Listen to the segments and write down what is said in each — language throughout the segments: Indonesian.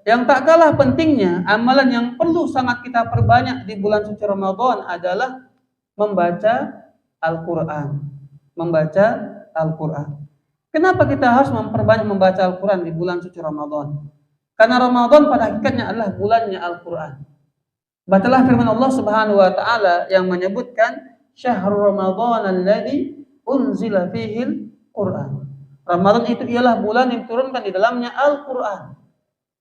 Yang tak kalah pentingnya, amalan yang perlu sangat kita perbanyak di bulan suci Ramadan adalah membaca Al-Quran. Membaca Al-Quran. Kenapa kita harus memperbanyak membaca Al-Quran di bulan suci Ramadan? Karena Ramadan pada hakikatnya adalah bulannya Al-Quran. Bacalah firman Allah Subhanahu wa taala yang menyebutkan syahrul Ramadan alladzi unzila fihil Quran. Ramadan itu ialah bulan yang diturunkan di dalamnya Al-Quran.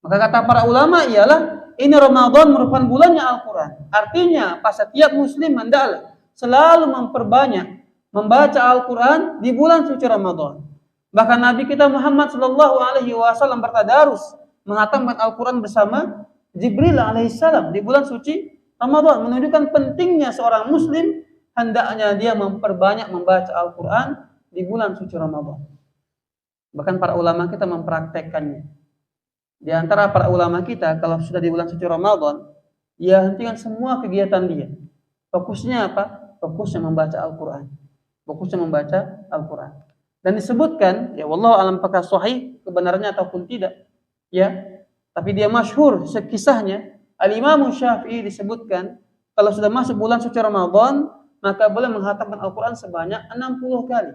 Maka kata para ulama ialah ini Ramadan merupakan bulannya Al-Quran. Artinya, setiap muslim hendaklah selalu memperbanyak membaca Al-Quran di bulan suci Ramadan. Bahkan Nabi kita Muhammad sallallahu alaihi wasallam bertadarus menghatamkan Al-Quran bersama Jibril alaihissalam di bulan suci Ramadan, menunjukkan pentingnya seorang muslim hendaknya dia memperbanyak membaca Al-Quran di bulan suci Ramadan. Bahkan para ulama kita mempraktekkannya. Di antara para ulama kita, kalau sudah di bulan suci Ramadan, dia hentikan semua kegiatan dia. Fokusnya apa? Fokusnya membaca Al-Quran. Fokusnya membaca Al-Quran. Dan disebutkan, ya wallahu alam apakah sahih kebenarannya ataupun tidak, ya. Tapi dia masyhur sekisahnya, Al-Imam Syafi'i disebutkan, kalau sudah masuk bulan suci Ramadan, maka boleh menghatamkan Al-Quran sebanyak 60 kali.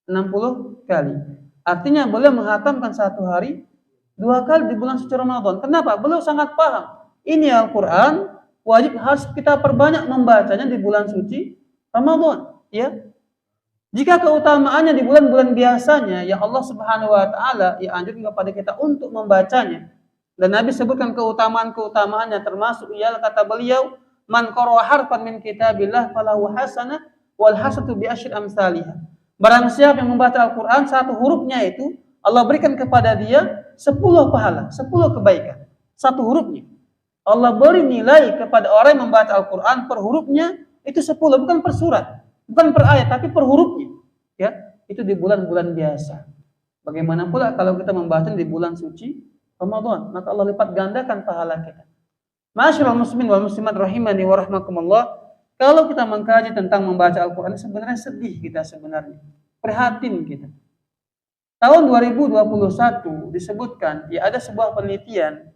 60 kali. Artinya boleh menghatamkan satu hari 2 kali di bulan suci Ramadan. Kenapa? Beliau sangat paham. Ini Al-Quran wajib harus kita perbanyak membacanya di bulan suci Ramadan. Ya. Jika keutamaannya di bulan-bulan biasanya, ya Allah Subhanahu wa taala ya anjurkan kepada kita untuk membacanya. Dan Nabi sebutkan keutamaan-keutamaannya termasuk ialah kata beliau, man qara'a harfan min kitabillah falahu hasanah wal hasanatu bi asyri amsalihah. Barang siapa yang membaca Al-Quran satu hurufnya itu Allah berikan kepada dia 10 pahala, 10 kebaikan. Satu hurufnya. Allah beri nilai kepada orang yang membaca Al-Quran per hurufnya itu 10, bukan per surat, bukan per ayat, tapi per hurufnya. Ya, itu di bulan-bulan biasa. Bagaimana pula kalau kita membaca di bulan suci Ramadan, maka Allah lipat gandakan pahala kita. Ma'asyiral muslimin wal muslimat rahimani wa rahmakumullah. Kalau kita mengkaji tentang membaca Al-Quran sebenarnya sedih kita sebenarnya. Prihatin kita. Tahun 2021 disebutkan, ya ada sebuah penelitian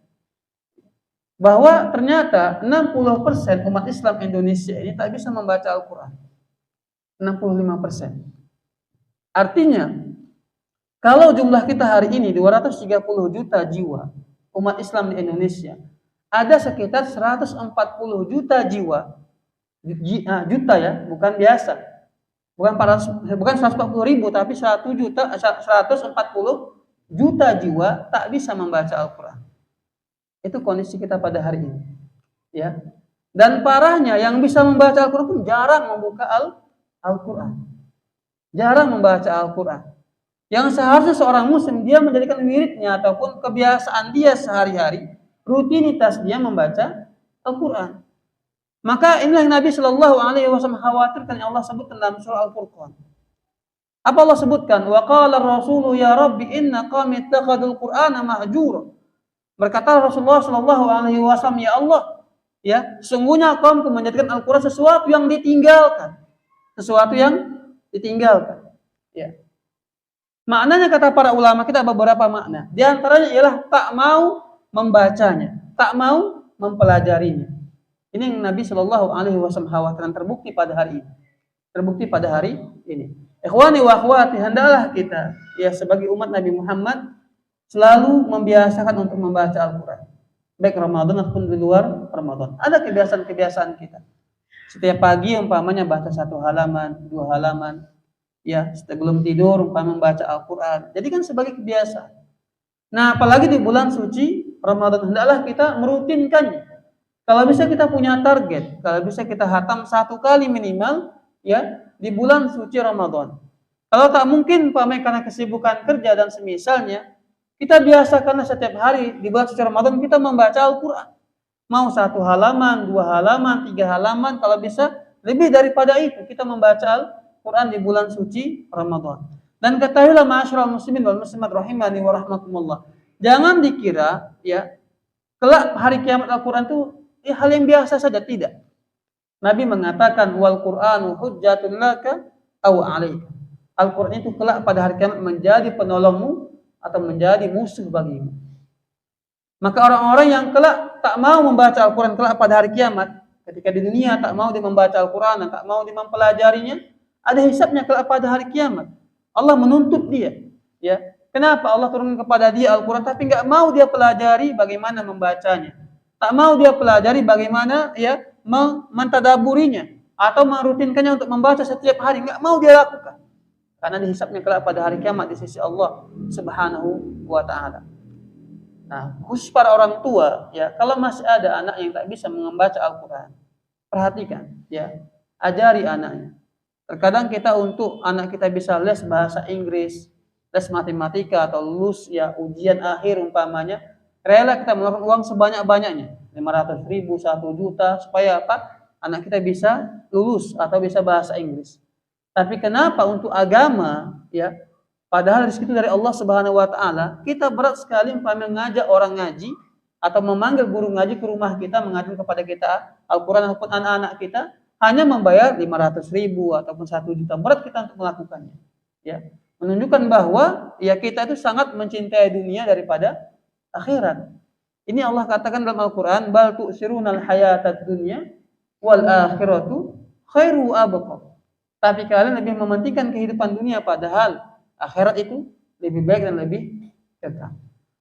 bahwa ternyata 60% umat Islam Indonesia ini tak bisa membaca Al-Quran. 65%. Artinya, kalau jumlah kita hari ini 230 juta jiwa umat Islam di Indonesia, ada sekitar 140 juta jiwa, juta ya, bukan biasa. Bukan 140 ribu, tapi 140 juta jiwa tak bisa membaca Al-Quran. Itu kondisi kita pada hari ini. Ya. Dan parahnya yang bisa membaca Al-Quran pun jarang membuka Al-Quran. Jarang membaca Al-Quran. Yang seharusnya seorang muslim dia menjadikan wiridnya ataupun kebiasaan dia sehari-hari, rutinitas dia membaca Al-Quran. Maka inilah yang Nabi Shallallahu Alaihi Wasallam khawatirkan yang Allah sebutkan dalam surah Al-Furqan. Apa Allah sebutkan? Wa qala ar-rasulu ya Rabbi inna qawmi ittakhadul Qur'ana mahjura. Berkata Rasulullah Shallallahu Alaihi Wasallam, ya Allah, ya sungguhnya kaumku menjadikan Al-Quran sesuatu yang ditinggalkan, sesuatu yang ditinggalkan. Ya. Maknanya kata para ulama kita beberapa makna. Di antaranya ialah tak mau membacanya, tak mau mempelajarinya. Ini yang Nabi Shallallahu Alaihi Wasallam khawatirkan terbukti pada hari ini. Terbukti pada hari ini. Ikhwani wa akhwati, hendaklah kita ya sebagai umat Nabi Muhammad selalu membiasakan untuk membaca Al-Quran. Baik Ramadan ataupun di luar Ramadan. Ada kebiasaan-kebiasaan kita. Setiap pagi umpamanya baca 1 halaman, 2 halaman. Ya, sebelum tidur umpamanya membaca Al-Quran. Jadi kan sebagai kebiasaan. Nah, apalagi di bulan suci Ramadan, hendaklah kita merutinkannya. Kalau bisa kita punya target, kalau bisa kita hatam 1 kali minimal, ya di bulan suci Ramadan. Kalau tak mungkin, karena kesibukan kerja dan semisalnya, kita biasakan setiap hari di bulan suci Ramadan kita membaca Al-Quran. Mau 1 halaman, 2 halaman, 3 halaman, kalau bisa lebih daripada itu kita membaca Al-Quran di bulan suci Ramadan. Dan ketahuilah ma'asyiral muslimin wal muslimat rahimani wa rahmakumullah. Jangan dikira ya kelak hari kiamat Al-Quran itu hal yang biasa saja, tidak. Nabi mengatakan wal Qur'anu hujjatun laka aw 'alaika. Al-Qur'an itu kelak pada hari kiamat menjadi penolongmu atau menjadi musuh bagimu. Maka orang-orang yang kelak tak mau membaca Al-Quran kelak pada hari kiamat, ketika di dunia tak mau dia membaca Al-Quran dan tak mau dia mempelajarinya, ada hisabnya kelak pada hari kiamat. Allah menuntut dia. Ya, kenapa Allah turunkan kepada dia Al-Quran tapi nggak mau dia pelajari bagaimana membacanya, tak mau dia pelajari bagaimana ya mentadaburinya atau merutinkannya untuk membaca setiap hari, nggak mau dia lakukan. Karena dihisabnya kelak pada hari kiamat di sisi Allah Subhanahu wa taala. Nah, khusus para orang tua ya, kalau masih ada anak yang tak bisa membaca Al-Qur'an, perhatikan ya, ajari anaknya. Terkadang kita untuk anak kita bisa les bahasa Inggris, les matematika atau lulus ya ujian akhir umpamanya, rela kita mengeluarkan uang sebanyak-banyaknya, 500.000, 1 juta supaya apa? Anak kita bisa lulus atau bisa bahasa Inggris. Tapi kenapa untuk agama ya, padahal rezeki itu dari Allah Subhanahu wa taala, kita berat sekali mengajak orang ngaji atau memanggil guru ngaji ke rumah kita mengajarkan kepada kita Al-Qur'an ataupun anak-anak kita hanya membayar 500.000 ataupun 1 juta, berat kita untuk melakukannya. Ya, menunjukkan bahwa ya kita itu sangat mencintai dunia daripada akhirat. Ini Allah katakan dalam Al-Qur'an, bal tu'sirunal hayatad dunya wal akhiratu khairu abqa. Tapi kalian lebih mementingkan kehidupan dunia padahal akhirat itu lebih baik dan lebih kekal.